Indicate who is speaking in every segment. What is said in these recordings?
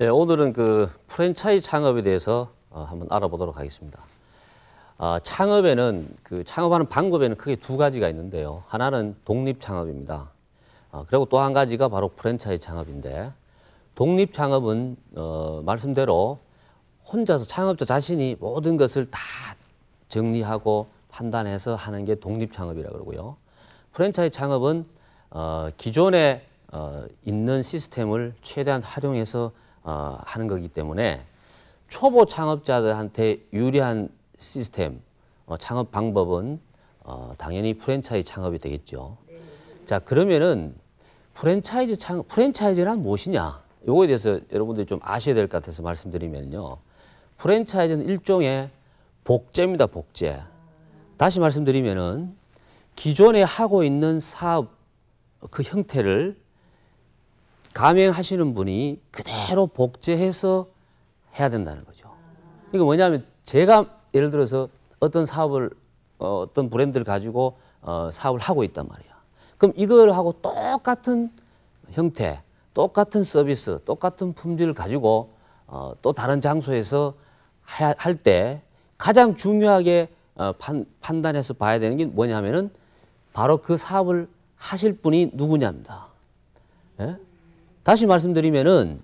Speaker 1: 네, 오늘은 그 프랜차이즈 창업에 대해서 한번 알아보도록 하겠습니다. 창업에는 창업하는 방법에는 크게 두 가지가 있는데요. 하나는 독립 창업입니다. 그리고 또 한 가지가 바로 프랜차이즈 창업인데, 독립 창업은 말씀대로 혼자서 창업자 자신이 모든 것을 다 정리하고 판단해서 하는 게 독립 창업이라고 그러고요. 프랜차이즈 창업은 기존에 있는 시스템을 최대한 활용해서 하는 거기 때문에 초보 창업자들한테 유리한 시스템, 창업 방법은 당연히 프랜차이즈 창업이 되겠죠. 자, 그러면은 프랜차이즈란 무엇이냐? 요거에 대해서 여러분들이 좀 아셔야 될 것 같아서 말씀드리면요. 프랜차이즈는 일종의 복제입니다, 복제. 다시 말씀드리면은 기존에 하고 있는 사업 그 형태를 감행하시는 분이 그대로 복제해서 해야 된다는 거죠. 이거 뭐냐면 제가 예를 들어서 어떤 사업을 어떤 브랜드를 가지고 사업을 하고 있단 말이야. 그럼 이걸 하고 똑같은 형태, 똑같은 서비스, 똑같은 품질을 가지고 또 다른 장소에서 할 때 가장 중요하게 판단해서 봐야 되는 게 뭐냐면은 바로 그 사업을 하실 분이 누구냐입니다. 예? 다시 말씀드리면은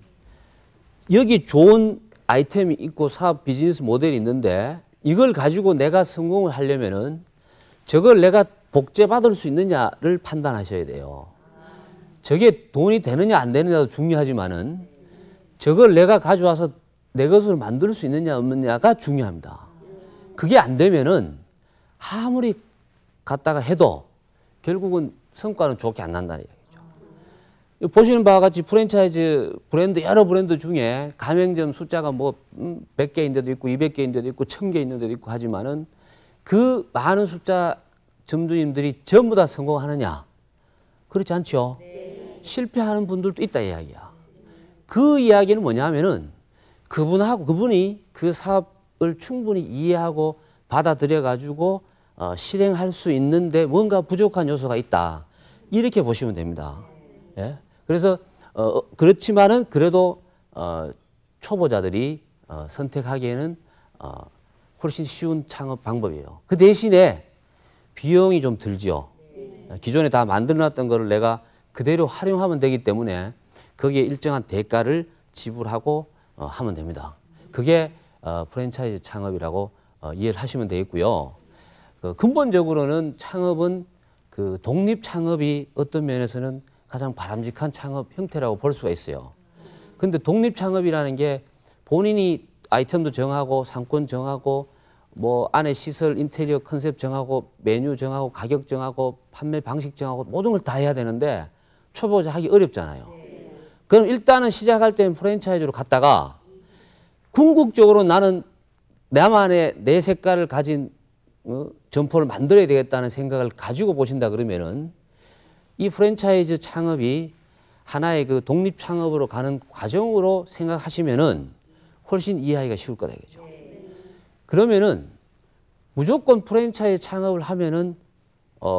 Speaker 1: 여기 좋은 아이템이 있고 사업 비즈니스 모델이 있는데 이걸 가지고 내가 성공을 하려면은 저걸 내가 복제받을 수 있느냐를 판단하셔야 돼요. 저게 돈이 되느냐 안 되느냐도 중요하지만은 저걸 내가 가져와서 내 것으로 만들 수 있느냐 없느냐가 중요합니다. 그게 안 되면은 아무리 갖다가 해도 결국은 성과는 좋게 안 난다는 얘기죠. 보시는 바와 같이 프랜차이즈 브랜드, 여러 브랜드 중에 가맹점 숫자가 뭐 100개인 데도 있고 200개인 데도 있고 1000개 있는 데도 있고 하지만은 그 많은 숫자 점주님들이 전부 다 성공하느냐? 그렇지 않죠. 실패하는 분들도 있다 이야기야. 그 이야기는 뭐냐면은 그분이 그 사업을 충분히 이해하고 받아들여 가지고 실행할 수 있는데 뭔가 부족한 요소가 있다. 이렇게 보시면 됩니다. 예? 그래서 그렇지만은 그래도 초보자들이 선택하기에는 훨씬 쉬운 창업 방법이에요. 그 대신에 비용이 좀 들죠. 기존에 다 만들어놨던 거를 내가 그대로 활용하면 되기 때문에 거기에 일정한 대가를 지불하고 하면 됩니다. 그게 프랜차이즈 창업이라고 이해를 하시면 되겠고요. 근본적으로는 창업은 그 독립 창업이 어떤 면에서는 가장 바람직한 창업 형태라고 볼 수가 있어요. 근데 독립 창업이라는 게 본인이 아이템도 정하고 상권 정하고 뭐 안에 시설 인테리어 컨셉 정하고 메뉴 정하고 가격 정하고 판매 방식 정하고 모든 걸 다 해야 되는데 초보자 하기 어렵잖아요. 그럼 일단은 시작할 때는 프랜차이즈로 갔다가 궁극적으로 나는 나만의 내 색깔을 가진 점포를 만들어야 되겠다는 생각을 가지고 보신다 그러면은 이 프랜차이즈 창업이 하나의 그 독립 창업으로 가는 과정으로 생각하시면은 훨씬 이해하기가 쉬울 거다 이거죠. 그러면은 무조건 프랜차이즈 창업을 하면은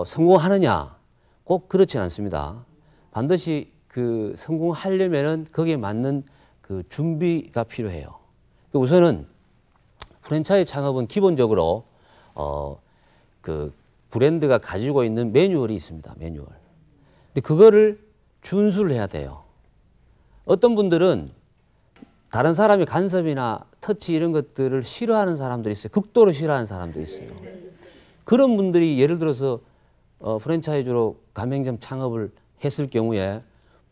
Speaker 1: 성공하느냐? 꼭 그렇진 않습니다. 반드시 그 성공하려면은 거기에 맞는 그 준비가 필요해요. 우선은 프랜차이즈 창업은 기본적으로 그 브랜드가 가지고 있는 매뉴얼이 있습니다. 매뉴얼. 근데 그거를 준수를 해야 돼요. 어떤 분들은 다른 사람의 간섭이나 터치 이런 것들을 싫어하는 사람들이 있어요. 극도로 싫어하는 사람도 있어요. 그런 분들이 예를 들어서 프랜차이즈로 가맹점 창업을 했을 경우에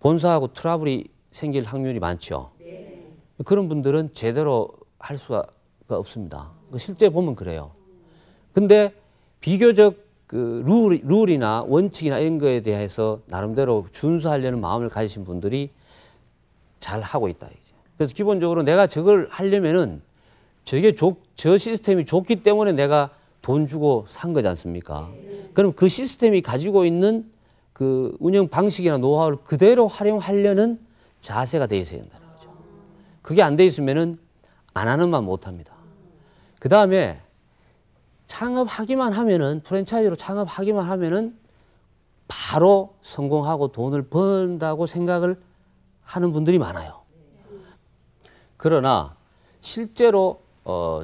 Speaker 1: 본사하고 트러블이 생길 확률이 많죠. 그런 분들은 제대로 할 수가 없습니다. 실제 보면 그래요. 근데 비교적 그 룰이나 원칙이나 이런 거에 대해서 나름대로 준수하려는 마음을 가지신 분들이 잘 하고 있다. 이제. 그래서 기본적으로 내가 저걸 하려면은 저 시스템이 좋기 때문에 내가 돈 주고 산 거지 않습니까? 그럼 그 시스템이 가지고 있는 그 운영 방식이나 노하우를 그대로 활용하려는 자세가 돼 있어야 된다는 거죠. 그게 안 돼 있으면은 안 하는 만 못 합니다. 그 다음에 창업하기만 하면은 프랜차이즈로 창업하기만 하면은 바로 성공하고 돈을 번다고 생각을 하는 분들이 많아요. 그러나 실제로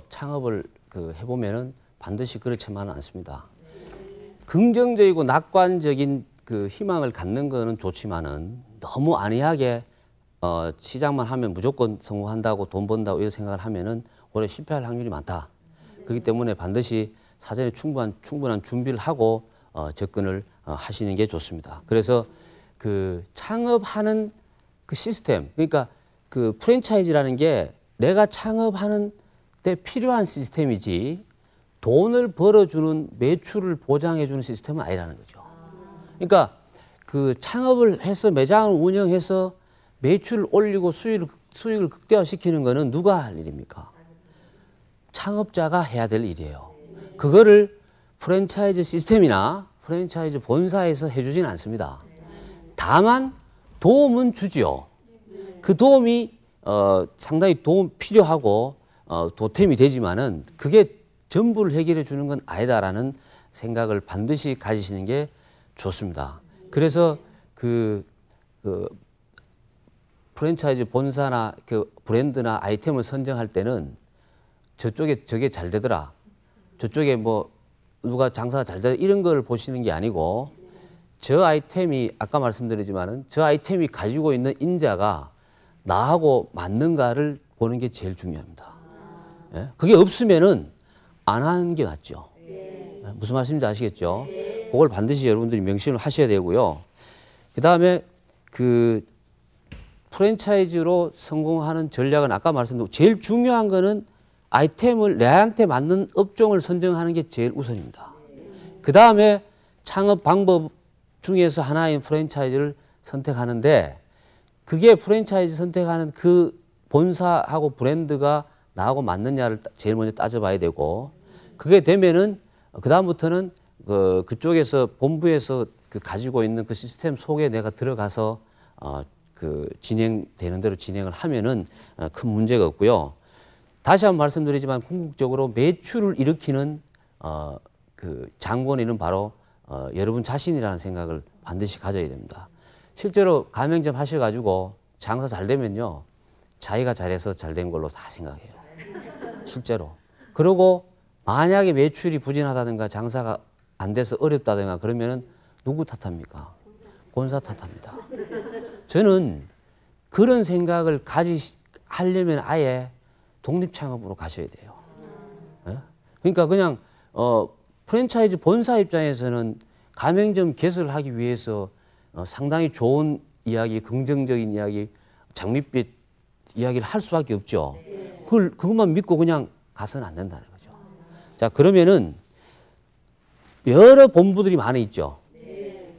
Speaker 1: 창업을 해보면은 반드시 그렇지만은 않습니다. 긍정적이고 낙관적인 그 희망을 갖는 거는 좋지만은 너무 안이하게 시작만 하면 무조건 성공한다고 돈 번다고 이런 생각을 하면은 오래 실패할 확률이 많다. 그렇기 때문에 반드시 사전에 충분한 준비를 하고 접근을 하시는 게 좋습니다. 그래서 그 창업하는 그 시스템, 그러니까 그 프랜차이즈라는 게 내가 창업하는 데 필요한 시스템이지 돈을 벌어주는 매출을 보장해주는 시스템은 아니라는 거죠. 그러니까 그 창업을 해서 매장을 운영해서 매출을 올리고 수익을 극대화시키는 거는 누가 할 일입니까? 창업자가 해야 될 일이에요. 그거를 프랜차이즈 시스템이나 프랜차이즈 본사에서 해주지는 않습니다. 다만 도움은 주지요. 그 도움이 상당히 필요하고 도템이 되지만은 그게 전부를 해결해 주는 건 아니다라는 생각을 반드시 가지시는 게 좋습니다. 그래서 그 프랜차이즈 본사나 그 브랜드나 아이템을 선정할 때는 저게 잘 되더라. 저쪽에 뭐 누가 장사가 잘 되더라. 이런 걸 보시는 게 아니고 저 아이템이 아까 말씀드리지만은 저 아이템이 가지고 있는 인자가 나하고 맞는가를 보는 게 제일 중요합니다. 예? 그게 없으면은 안 하는 게 낫죠. 예? 무슨 말씀인지 아시겠죠? 그걸 반드시 여러분들이 명심을 하셔야 되고요. 그 다음에 그 프랜차이즈로 성공하는 전략은 아까 말씀드린 제일 중요한 거는 아이템을 내한테 맞는 업종을 선정하는 게 제일 우선입니다. 그 다음에 창업 방법 중에서 하나인 프랜차이즈를 선택하는데 그게 프랜차이즈 선택하는 그 본사하고 브랜드가 나하고 맞느냐를 제일 먼저 따져봐야 되고 그게 되면은 그다음부터는 그쪽에서 본부에서 가지고 있는 그 시스템 속에 내가 들어가서 진행되는 대로 진행을 하면은 큰 문제가 없고요. 다시 한번 말씀드리지만 궁극적으로 매출을 일으키는 그 장본인은 바로 여러분 자신이라는 생각을 반드시 가져야 됩니다. 실제로 가맹점 하셔가지고 장사 잘 되면요. 자기가 잘해서 잘 된 걸로 다 생각해요. 실제로. 그리고 만약에 매출이 부진하다든가 장사가 안 돼서 어렵다든가 그러면은 누구 탓합니까? 본사 탓합니다. 저는 그런 생각을 하려면 아예 독립창업으로 가셔야 돼요. 예? 그러니까 그냥 프랜차이즈 본사 입장에서는 가맹점 개설을 하기 위해서 상당히 좋은 이야기, 긍정적인 이야기, 장밋빛 이야기를 할 수밖에 없죠. 그것만 믿고 그냥 가서는 안 된다는 거죠. 자, 그러면은 여러 본부들이 많이 있죠.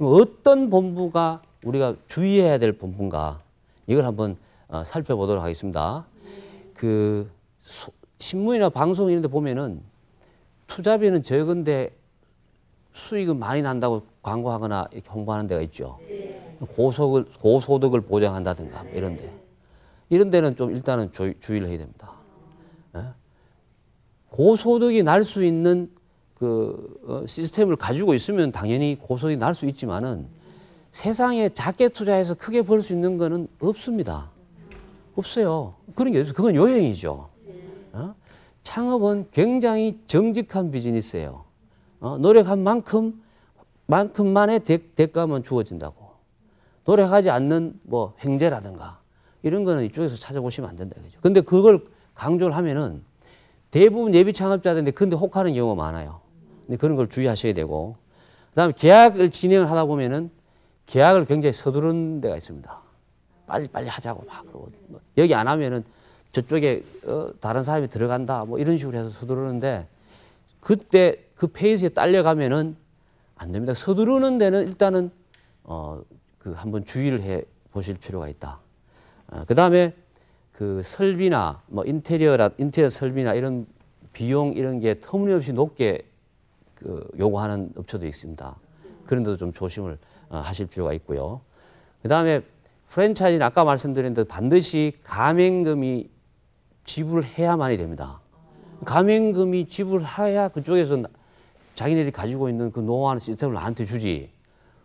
Speaker 1: 어떤 본부가 우리가 주의해야 될 본부인가 이걸 한번 살펴보도록 하겠습니다. 신문이나 방송 이런 데 보면은 투자비는 적은데 수익은 많이 난다고 광고하거나 이렇게 홍보하는 데가 있죠. 고소득을 보장한다든가 이런 데. 이런 데는 좀 일단은 주의를 해야 됩니다. 예? 고소득이 날 수 있는 시스템을 가지고 있으면 당연히 고소득이 날 수 있지만은 세상에 작게 투자해서 크게 벌 수 있는 거는 없습니다. 없어요. 그런 게 없어요. 그건 요행이죠. 창업은 굉장히 정직한 비즈니스예요. 노력한 만큼만의 대가만 주어진다고. 노력하지 않는 뭐 횡재라든가 이런 거는 이쪽에서 찾아보시면 안 된다. 그죠? 근데 그걸 강조를 하면은 대부분 예비 창업자들인데 근데 혹하는 경우가 많아요. 근데 그런 걸 주의하셔야 되고. 그 다음에 계약을 진행을 하다 보면은 계약을 굉장히 서두르는 데가 있습니다. 빨리 하자고 막 그러고 여기 안 하면은 저쪽에 다른 사람이 들어간다 뭐 이런 식으로 해서 서두르는데 그때 그 페이스에 딸려가면은 안 됩니다. 서두르는 데는 일단은 한번 주의를 해 보실 필요가 있다. 그 다음에 그 설비나 뭐 인테리어 설비나 이런 비용 이런 게 터무니없이 높게 요구하는 업체도 있습니다. 그런 데도 좀 조심을 하실 필요가 있고요. 그 다음에 프랜차이즈는 아까 말씀드린 대로 반드시 가맹금이 지불해야만이 됩니다. 가맹금이 지불해야 그쪽에서 자기네들이 가지고 있는 그 노하우나 시스템을 나한테 주지.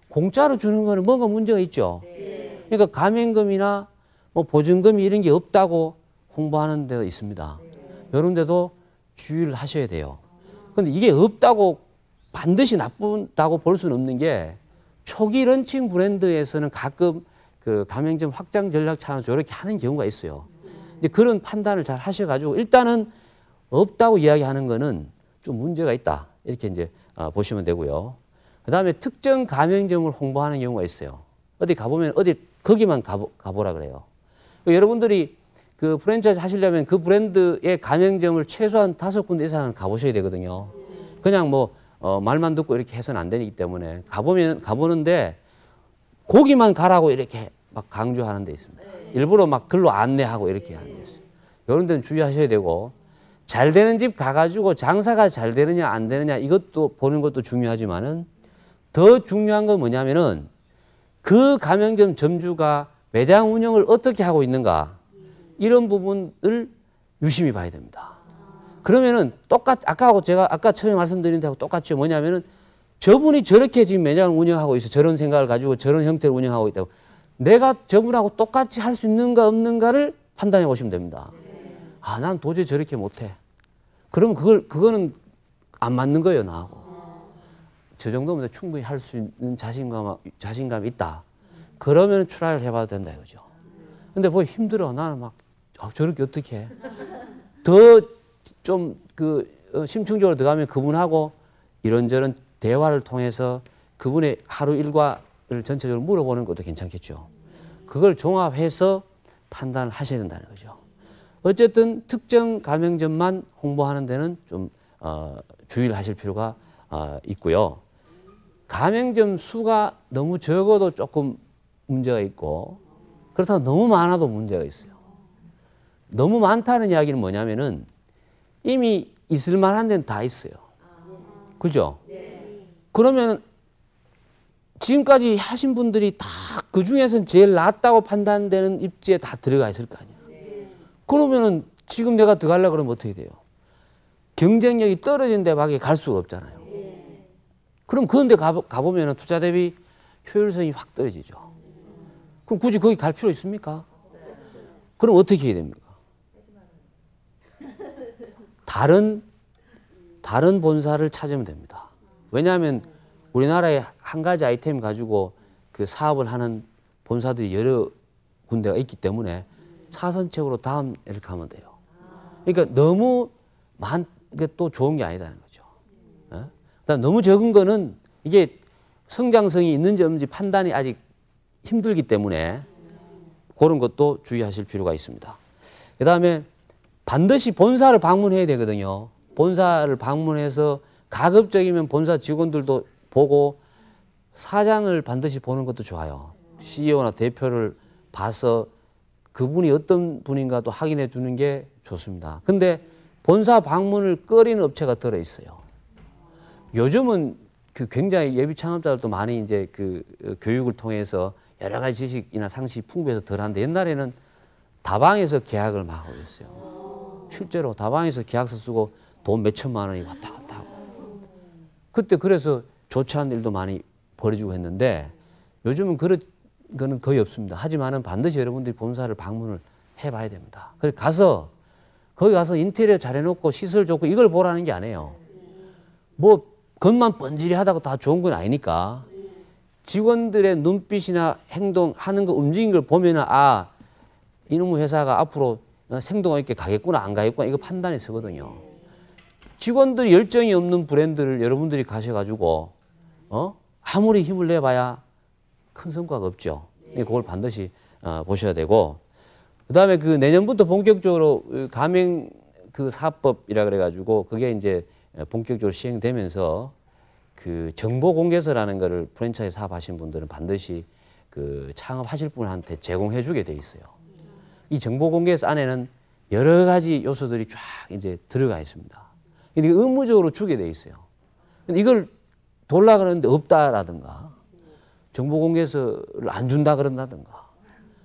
Speaker 1: 공짜로 주는 거는 뭔가 문제가 있죠. 그러니까 가맹금이나 뭐 보증금이 이런 게 없다고 홍보하는 데가 있습니다. 이런 데도 주의를 하셔야 돼요. 근데 이게 없다고 반드시 나쁘다고 볼 수는 없는 게 초기 런칭 브랜드에서는 가끔 그 가맹점 확장 전략 차원에서 이렇게 하는 경우가 있어요. 근데 그런 판단을 잘 하셔가지고 일단은 없다고 이야기하는 거는 좀 문제가 있다. 이렇게 이제 보시면 되고요. 그 다음에 특정 가맹점을 홍보하는 경우가 있어요. 어디 가보면 어디 거기만 가보라 그래요. 여러분들이 그 프랜차이즈 하시려면 그 브랜드의 가맹점을 최소한 5군데 이상은 가보셔야 되거든요. 그냥 뭐 말만 듣고 이렇게 해서는 안 되기 때문에 가보는데 거기만 가라고 이렇게 막 강조하는 데 있습니다. 일부러 막 글로 안내하고 이렇게 하는 데 있어요. 이런 데는 주의하셔야 되고 잘 되는 집 가가지고 장사가 잘 되느냐 안 되느냐 이것도 보는 것도 중요하지만은 더 중요한 건 뭐냐면은 그 가맹점 점주가 매장 운영을 어떻게 하고 있는가 이런 부분을 유심히 봐야 됩니다. 그러면은 아까하고 제가 아까 처음에 말씀드린 데하고 똑같죠. 뭐냐면은 저분이 저렇게 지금 매장을 운영하고 있어. 저런 생각을 가지고 저런 형태를 운영하고 있다고. 내가 저분하고 똑같이 할 수 있는가 없는가를 판단해 보시면 됩니다. 아, 난 도저히 저렇게 못해. 그러면 그거는 안 맞는 거예요, 나하고. 저 정도면 충분히 할 수 있는 자신감이 있다. 그러면 트라이를 해봐도 된다 이거죠. 근데 뭐 힘들어. 나는 막 저렇게 어떻게 해. 더 좀 심층적으로 들어가면 그분하고 이런저런 대화를 통해서 그분의 하루 일과를 전체적으로 물어보는 것도 괜찮겠죠. 그걸 종합해서 판단을 하셔야 된다는 거죠. 어쨌든 특정 가맹점만 홍보하는 데는 좀 주의를 하실 필요가 있고요. 가맹점 수가 너무 적어도 조금 문제가 있고 그렇다고 너무 많아도 문제가 있어요. 너무 많다는 이야기는 뭐냐면은 이미 있을 만한 데는 다 있어요. 그죠? 그러면 지금까지 하신 분들이 다 그 중에서는 제일 낫다고 판단되는 입지에 다 들어가 있을 거 아니에요. 그러면은 지금 내가 들어가려고 그러면 어떻게 돼요? 경쟁력이 떨어진 데 밖에 갈 수가 없잖아요. 그럼 그런 데 가보면 투자 대비 효율성이 확 떨어지죠. 그럼 굳이 거기 갈 필요 있습니까? 그럼 어떻게 해야 됩니까? 다른 본사를 찾으면 됩니다. 왜냐하면 우리나라에 한 가지 아이템 가지고 그 사업을 하는 본사들이 여러 군데가 있기 때문에 차선책으로 다음 이렇게 하면 돼요. 그러니까 너무 게 또 좋은 게 아니다는 거죠. 그다음 너무 적은 거는 이게 성장성이 있는지 없는지 판단이 아직 힘들기 때문에 그런 것도 주의하실 필요가 있습니다. 그다음에 반드시 본사를 방문해야 되거든요. 본사를 방문해서 가급적이면 본사 직원들도 보고 사장을 반드시 보는 것도 좋아요. CEO나 대표를 봐서 그분이 어떤 분인가도 확인해 주는 게 좋습니다. 근데 본사 방문을 꺼리는 업체가 들어 있어요. 요즘은 굉장히 예비 창업자들도 많이 이제 교육을 통해서 여러 가지 지식이나 상식이 풍부해서 덜 하는데 옛날에는 다방에서 계약을 막 하고 있어요. 실제로 다방에서 계약서 쓰고 돈 몇천만 원이 왔다 갔다 하고. 그때 그래서 좋지 않은 일도 많이 벌어지고 했는데 요즘은 그런 거는 거의 없습니다. 하지만은 반드시 여러분들이 본사를 방문을 해봐야 됩니다. 그래서 거기 가서 인테리어 잘해놓고 시설 좋고 이걸 보라는 게 아니에요. 뭐 겉만 번지르 하다고 다 좋은 건 아니니까 직원들의 눈빛이나 행동하는 거 움직인 걸 보면은 아 이놈의 회사가 앞으로 생동감 있게 가겠구나 안 가겠구나 이거 판단이 서거든요. 직원들이 열정이 없는 브랜드를 여러분들이 가셔가지고 아무리 힘을 내봐야 큰 성과가 없죠. 그걸 반드시 보셔야 되고 그다음에 내년부터 본격적으로 가맹 사업법이라 그래가지고 그게 이제 본격적으로 시행되면서 정보 공개서라는 거를 프랜차이즈 사업하신 분들은 반드시 창업하실 분한테 제공해 주게 돼 있어요. 이 정보 공개서 안에는 여러 가지 요소들이 쫙 이제 들어가 있습니다. 근데 의무적으로 주게 돼 있어요. 근데 이걸 돌라 그러는데 없다라든가 정보 공개서를 안 준다 그런다든가.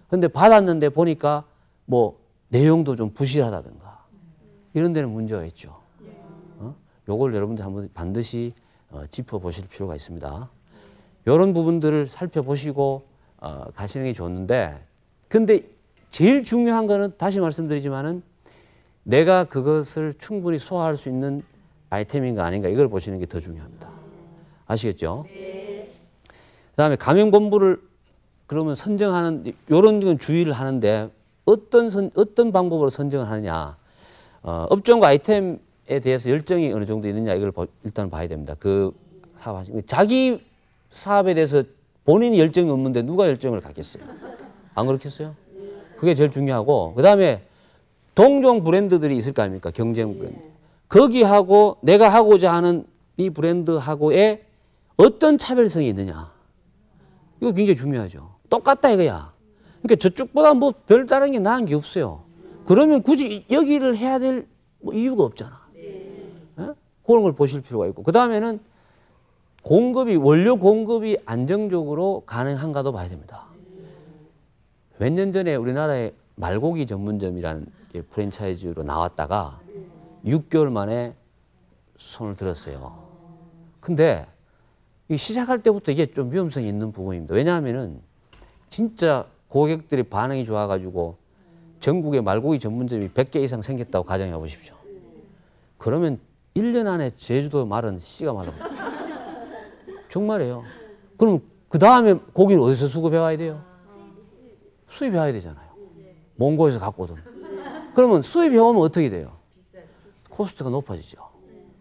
Speaker 1: 근데 받았는데 보니까 뭐 내용도 좀 부실하다든가 이런 데는 문제가 있죠. 요걸 여러분들 한번 반드시 짚어보실 필요가 있습니다. 이런 부분들을 살펴보시고 가시는 게 좋은데 근데 제일 중요한 거는 다시 말씀드리지만은 내가 그것을 충분히 소화할 수 있는 아이템인가 아닌가 이걸 보시는 게 더 중요합니다. 아시겠죠? 그다음에 가맹 본부를 그러면 선정하는 이런 건 주의를 하는데 어떤 방법으로 선정을 하느냐? 업종과 아이템에 대해서 열정이 어느 정도 있느냐 이걸 일단 봐야 됩니다. 그 사업 자기 사업에 대해서 본인이 열정이 없는데 누가 열정을 갖겠어요? 안 그렇겠어요? 그게 제일 중요하고 그다음에 동종 브랜드들이 있을 거 아닙니까? 경쟁 브랜드. 거기하고 내가 하고자 하는 이 브랜드하고의 어떤 차별성이 있느냐. 이거 굉장히 중요하죠. 똑같다 이거야. 그러니까 저쪽보다 뭐 별다른 게 나은 게 없어요. 그러면 굳이 여기를 해야 될 뭐 이유가 없잖아. 그런 걸 보실 필요가 있고. 그 다음에는 원료 공급이 안정적으로 가능한가도 봐야 됩니다. 몇 년 전에 우리나라에 말고기 전문점이라는 게 프랜차이즈로 나왔다가 6개월 만에 손을 들었어요. 근데 시작할 때부터 이게 좀 위험성이 있는 부분입니다. 왜냐하면은 진짜 고객들이 반응이 좋아가지고 전국에 말고기 전문점이 100개 이상 생겼다고 가정해 보십시오. 그러면 1년 안에 제주도 말은 씨가 말라. 정말이에요. 그럼 그 다음에 고기는 어디서 수급해 와야 돼요? 수입해 와야 되잖아요. 몽고에서 갖고 오든. 그러면 수입해 오면 어떻게 돼요? 코스트가 높아지죠.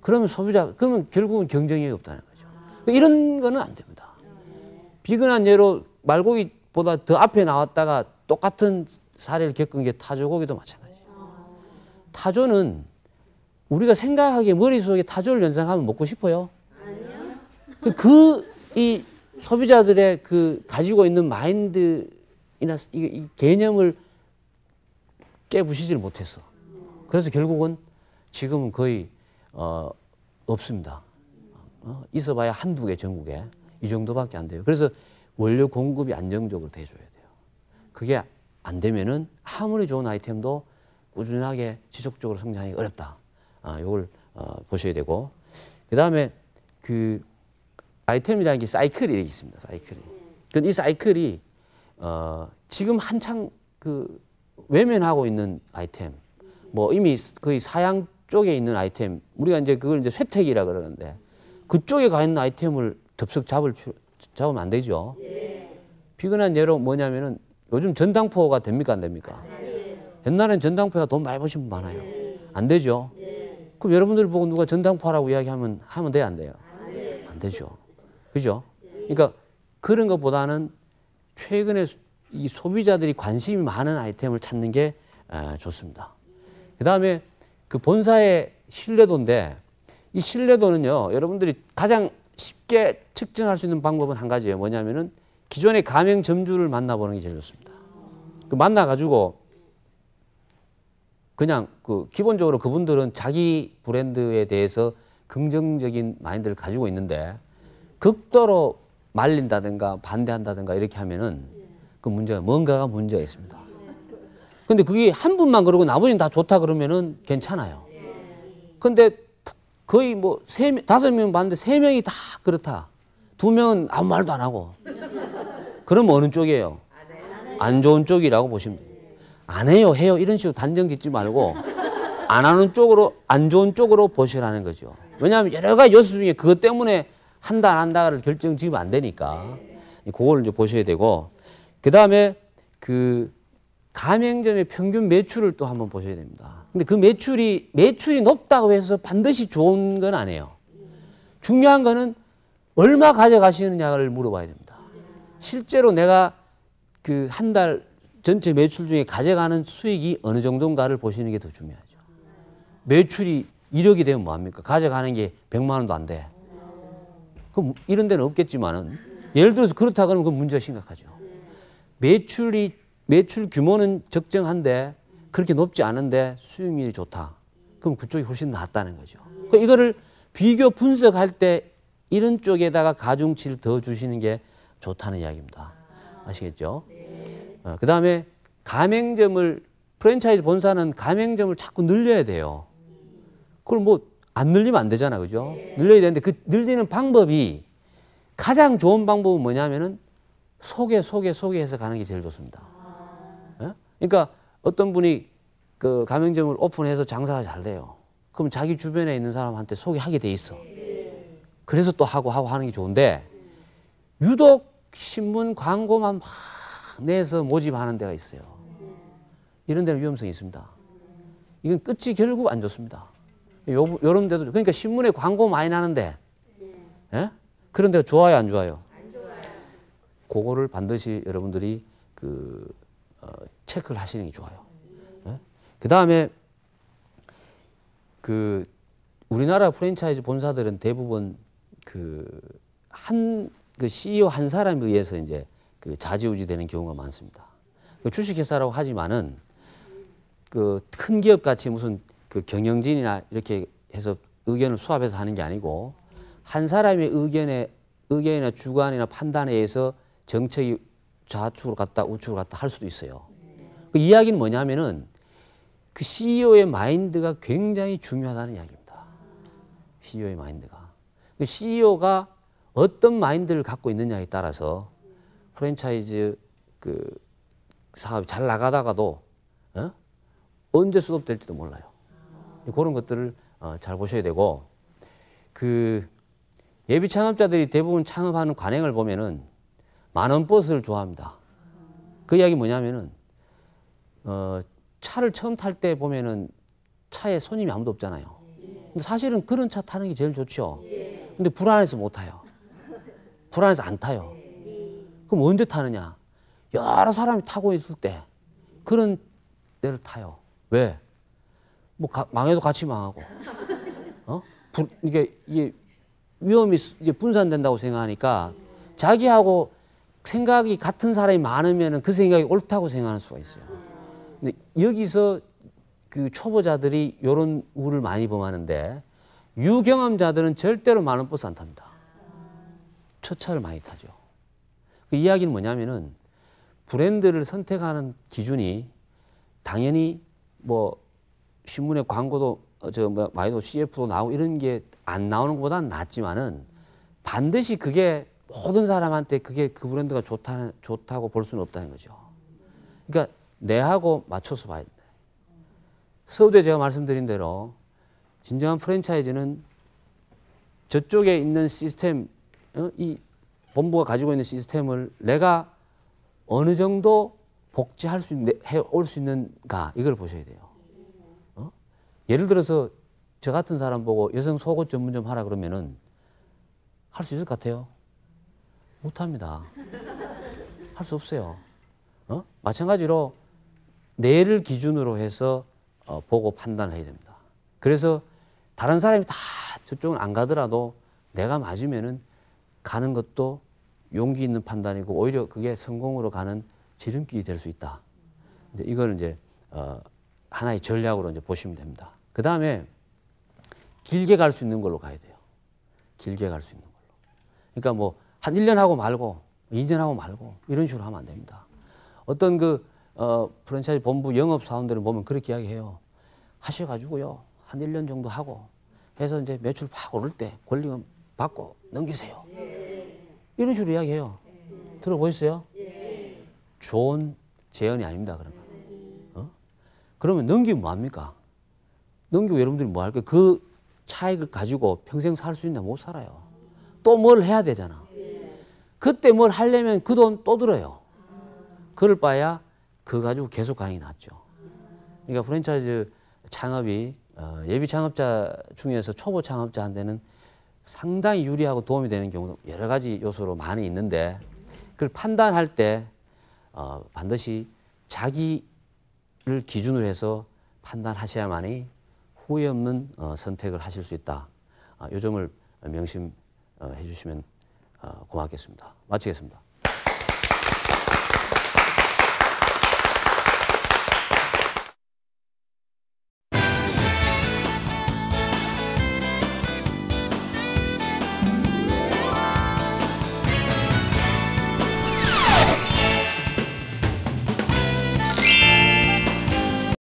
Speaker 1: 그러면 그러면 결국은 경쟁력이 없다는 거죠. 이런 거는 안 됩니다. 비근한 예로 말고기보다 더 앞에 나왔다가 똑같은 사례를 겪은 게 타조고기도 마찬가지예요. 타조는 우리가 생각하기에 머릿속에 타조를 연상하면 먹고 싶어요? 아니요. 이 소비자들의 가지고 있는 마인드이나 이 개념을 깨부시지를 못했어. 그래서 결국은 지금은 거의 없습니다. 있어봐야 한두 개 전국에 이 정도밖에 안 돼요. 그래서 원료 공급이 안정적으로 돼줘야 돼요. 그게 안 되면은 아무리 좋은 아이템도 꾸준하게 지속적으로 성장하기 어렵다. 이걸 보셔야 되고 그 다음에 그 아이템이라는 게 사이클이 이렇게 있습니다. 사이클이. 근데 이 사이클이 지금 한창 외면하고 있는 아이템, 뭐 이미 거의 사양 쪽에 있는 아이템, 우리가 이제 그걸 이제 쇠퇴기라 그러는데 그쪽에 가 있는 아이템을 덥석 잡으면 안 되죠. 비근한 예로 뭐냐면은 요즘 전당포가 됩니까 안 됩니까? 옛날엔 전당포가 돈 많이 버신 분 많아요. 안 되죠. 그럼 여러분들 보고 누가 전당포라고 이야기하면 돼요 안 돼요? 안 되죠. 그죠? 그러니까 그런 것보다는 최근에 이 소비자들이 관심이 많은 아이템을 찾는 게 좋습니다. 그 다음에 그 본사의 신뢰도인데 이 신뢰도는요, 여러분들이 가장 쉽게 측정할 수 있는 방법은 한 가지예요. 뭐냐면은 기존의 가맹점주를 만나보는 게 제일 좋습니다. 만나가지고 그냥 기본적으로 그분들은 자기 브랜드에 대해서 긍정적인 마인드를 가지고 있는데 극도로 말린다든가 반대한다든가 이렇게 하면은 뭔가가 문제가 있습니다. 근데 그게 한 분만 그러고 나머지는 다 좋다 그러면은 괜찮아요. 근데 거의 뭐 5명 봤는데 3명이 다 그렇다. 2명은 아무 말도 안 하고. 그러면 어느 쪽이에요? 안 좋은 쪽이라고 보시면 돼요. 안 해요, 해요. 이런 식으로 단정 짓지 말고 안 하는 쪽으로, 안 좋은 쪽으로 보시라는 거죠. 왜냐하면 여러 가지 요소 중에 그것 때문에 한다, 안 한다를 결정 지으면 안 되니까. 그걸 이제 보셔야 되고. 그 다음에 가맹점의 평균 매출을 또 한번 보셔야 됩니다. 근데 그 매출이 높다고 해서 반드시 좋은 건 아니에요. 중요한 거는 얼마 가져가시느냐를 물어봐야 됩니다. 실제로 내가 한 달 전체 매출 중에 가져가는 수익이 어느 정도인가를 보시는 게 더 중요하죠. 매출이 1억이 되면 뭐합니까? 가져가는 게 100만 원도 안 돼. 그럼 이런 데는 없겠지만은 예를 들어서 그렇다 그러면 그 문제가 심각하죠. 매출 규모는 적정한데 그렇게 높지 않은데 수익률이 좋다. 그럼 그쪽이 훨씬 낫다는 거죠. 그러니까 이거를 비교 분석할 때 이런 쪽에다가 가중치를 더 주시는 게 좋다는 이야기입니다. 아시겠죠? 그 다음에 프랜차이즈 본사는 가맹점을 자꾸 늘려야 돼요. 그걸 뭐 안 늘리면 안 되잖아. 그죠? 늘려야 되는데 그 늘리는 방법이 가장 좋은 방법은 뭐냐면은 소개해서 가는 게 제일 좋습니다. 그러니까 어떤 분이 그 가맹점을 오픈해서 장사가 잘 돼요. 그럼 자기 주변에 있는 사람한테 소개하게 돼 있어. 그래서 또 하고 하는 게 좋은데 유독 신문 광고만 막 내서 모집하는 데가 있어요. 이런 데는 위험성이 있습니다. 이건 끝이 결국 안 좋습니다. 요런 데도 그러니까 신문에 광고 많이 나는데 예? 그런 데가 좋아요, 안 좋아요? 안 좋아요. 그거를 반드시 여러분들이 체크를 하시는 게 좋아요. 예? 그다음에 우리나라 프랜차이즈 본사들은 대부분 CEO 한 사람에 의해서 이제 좌지우지 되는 경우가 많습니다. 주식회사라고 하지만은 큰 기업 같이 무슨 경영진이나 이렇게 해서 의견을 수합해서 하는 게 아니고 한 사람의 의견이나 주관이나 판단에 의해서 정책이 좌측으로 갔다 우측으로 갔다 할 수도 있어요. 그 이야기는 뭐냐면은 그 CEO의 마인드가 굉장히 중요하다는 이야기입니다. CEO의 마인드가. 그 CEO가 어떤 마인드를 갖고 있느냐에 따라서 프랜차이즈 사업이 잘 나가다가도 언제 수습될지도 몰라요. 그런 것들을 잘 보셔야 되고 예비 창업자들이 대부분 창업하는 관행을 보면은 만원 버스를 좋아합니다. 그 이야기 뭐냐면은 차를 처음 탈 때 보면은 차에 손님이 아무도 없잖아요. 근데 사실은 그런 차 타는 게 제일 좋죠. 근데 불안해서 못 타요. 불안해서 안 타요. 그럼 언제 타느냐? 여러 사람이 타고 있을 때 그런 데를 타요. 왜? 망해도 같이 망하고. 이게 위험이 이제 분산된다고 생각하니까 자기하고 생각이 같은 사람이 많으면 그 생각이 옳다고 생각할 수가 있어요. 근데 여기서 초보자들이 이런 우를 많이 범하는데 유경험자들은 절대로 만원 버스 안 탑니다. 첫 차를 많이 타죠. 그 이야기는 뭐냐면은 브랜드를 선택하는 기준이 당연히 신문에 광고도 많이도 CF도 나오고 이런 게 안 나오는 것보다는 낫지만은 반드시 그게 모든 사람한테 그 브랜드가 좋다고 볼 수는 없다는 거죠. 그러니까 내하고 맞춰서 봐야 된다. 서두에 제가 말씀드린 대로 진정한 프랜차이즈는 저쪽에 있는 시스템, 이 본부가 가지고 있는 시스템을 내가 어느 정도 복제할 수 있는, 해올 수 있는가 이걸 보셔야 돼요. 예를 들어서 저 같은 사람 보고 여성 속옷 전문점 하라 그러면은 할 수 있을 것 같아요? 못합니다. 할 수 없어요. 마찬가지로 뇌를 기준으로 해서 보고 판단해야 됩니다. 그래서 다른 사람이 다 저쪽은 안 가더라도 내가 맞으면은 가는 것도 용기 있는 판단이고 오히려 그게 성공으로 가는 지름길이 될 수 있다. 이걸 이제 하나의 전략으로 이제 보시면 됩니다. 그 다음에 길게 갈 수 있는 걸로 가야 돼요. 길게 갈 수 있는 걸로. 그러니까 한 1년 하고 말고 2년 하고 말고 이런 식으로 하면 안 됩니다. 어떤 프랜차이즈 본부 영업사원들을 보면 그렇게 이야기해요. 하셔가지고요. 한 1년 정도 하고 해서 이제 매출 팍 오를 때 권리금 받고 넘기세요. 이런 식으로 이야기해요. 들어보셨어요? 좋은 제언이 아닙니다. 그러면 넘기면 뭐합니까? 넘기고 여러분들이 뭐 할까요? 그 차익을 가지고 평생 살 수 있냐? 못 살아요. 또 뭘 해야 되잖아. 그때 뭘 하려면 그 돈 또 들어요. 그럴 바야 그거 가지고 계속 가는 게 낫죠. 그러니까 프랜차이즈 창업이 예비 창업자 중에서 초보 창업자한테는 상당히 유리하고 도움이 되는 경우도 여러 가지 요소로 많이 있는데 그걸 판단할 때 반드시 자기를 기준으로 해서 판단하셔야만이 후회 없는 선택을 하실 수 있다. 이 점을 명심해 주시면 고맙겠습니다. 마치겠습니다.